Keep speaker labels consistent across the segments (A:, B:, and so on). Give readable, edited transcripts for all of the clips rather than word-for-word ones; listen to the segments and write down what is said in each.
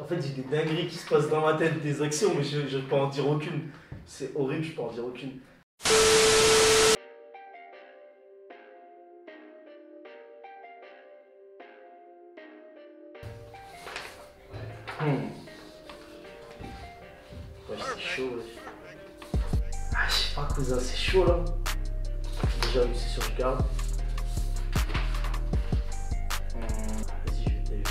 A: En fait, j'ai des dingueries qui se passent dans ma tête, des actions, mais je peux en dire aucune. C'est horrible, je peux en dire aucune. Ouais, c'est chaud, ouais. Ah, je sais pas, cousin, c'est chaud là. Déjà, une session, je garde. Vas-y, je vais déjouer.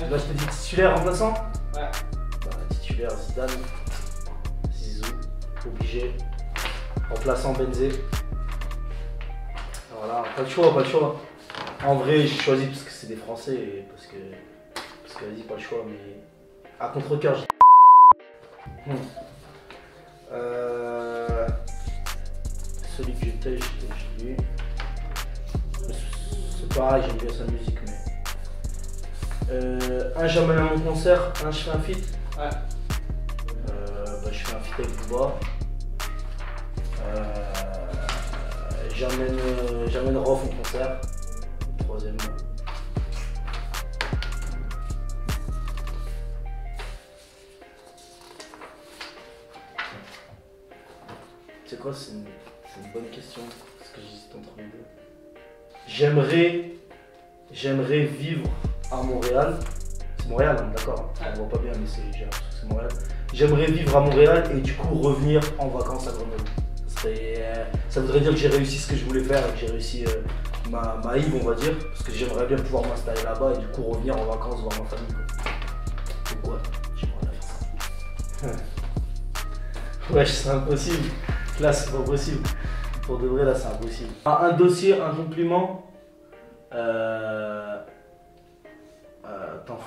A: Là, je te dis titulaire remplaçant.
B: Ouais.
A: Bah, titulaire Zidane, Zizou, obligé. Remplaçant Benzé. Voilà, pas le choix, pas le choix. En vrai, j'ai choisi parce que c'est des Français et parce que vas-y, pas le choix, mais à contre-cœur, j'ai. Celui que j'étais, j'ai lu. C'est pareil, j'aime bien sa musique, mais. Un j'amène à mon concert, un je fais un feat.
B: Ouais.
A: Bah, je fais un feat avec Booba. J'amène Rof au concert. Troisième. C'est quoi, c'est une bonne question, parce que j'hésite entre les deux. J'aimerais vivre à Montréal. C'est Montréal, hein, d'accord. On voit pas bien, mais j'ai l'impression que c'est Montréal. J'aimerais vivre à Montréal et du coup revenir en vacances à Grenoble. Ça voudrait dire que j'ai réussi ce que je voulais faire et que j'ai réussi ma Yves, on va dire. Parce que j'aimerais bien pouvoir m'installer là-bas et du coup revenir en vacances voir ma famille. Donc ouais, j'aimerais bien faire ça. Ouais, c'est impossible. Là, c'est pas possible. Pour de vrai, là, c'est impossible. Un dossier, un compliment. Attends,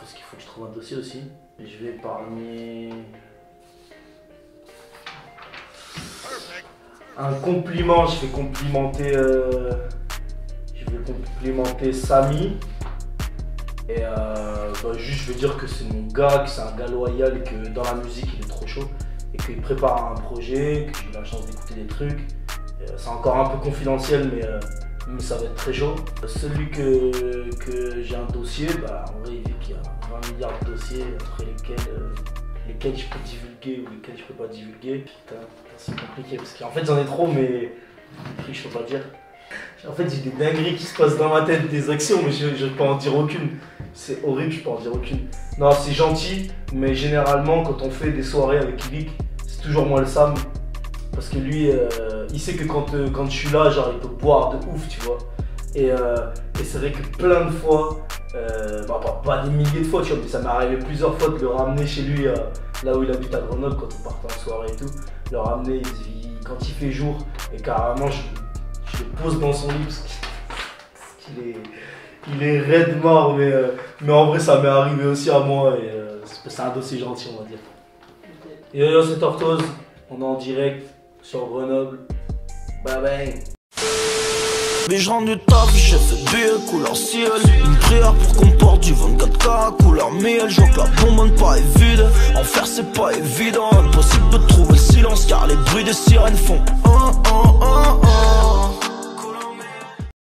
A: il faut que je trouve un dossier aussi. Et je vais épargner. Un compliment, je vais complimenter Samy. Et bah, juste, je veux dire que c'est mon gars, que c'est un gars loyal et que dans la musique, il est trop chaud. Et qu'il prépare un projet, que j'ai eu la chance d'écouter des trucs. C'est encore un peu confidentiel, mais ça va être très chaud. Celui que j'ai un dossier, bah, en vrai, vu qu'il y a 20 milliards de dossiers entre lesquels je peux divulguer ou lesquels je peux pas divulguer. Putain, c'est compliqué parce qu'en fait j'en ai trop, mais des trucs je peux pas dire. En fait, j'ai des dingueries qui se passent dans ma tête, des actions, mais je peux en dire aucune. C'est horrible, je peux en dire aucune. Non, c'est gentil, mais généralement, quand on fait des soirées avec Yvick, c'est toujours moi le Sam. Parce que lui, il sait que quand je suis là, genre, il peut boire de ouf, tu vois. Et c'est vrai que plein de fois, bah, pas des milliers de fois, tu vois, mais ça m'est arrivé plusieurs fois de le ramener chez lui, là où il habite à Grenoble, quand on partait en soirée et tout. Le ramener quand il fait jour, et carrément, je le pose dans son lit parce qu'il est raide mort, mais en vrai, ça m'est arrivé aussi à moi, et c'est un dossier gentil, on va dire. Yo, c'est Tortoise, on est en direct sur Grenoble. Bye bye.
C: Mais je rentre du taf, j'ai fait billet couleur ciel. Une prière pour qu'on porte du 24K couleur miel. Je vois que la bonbonne pas est vide. En faire c'est pas évident. Impossible de trouver le silence car les bruits des sirènes font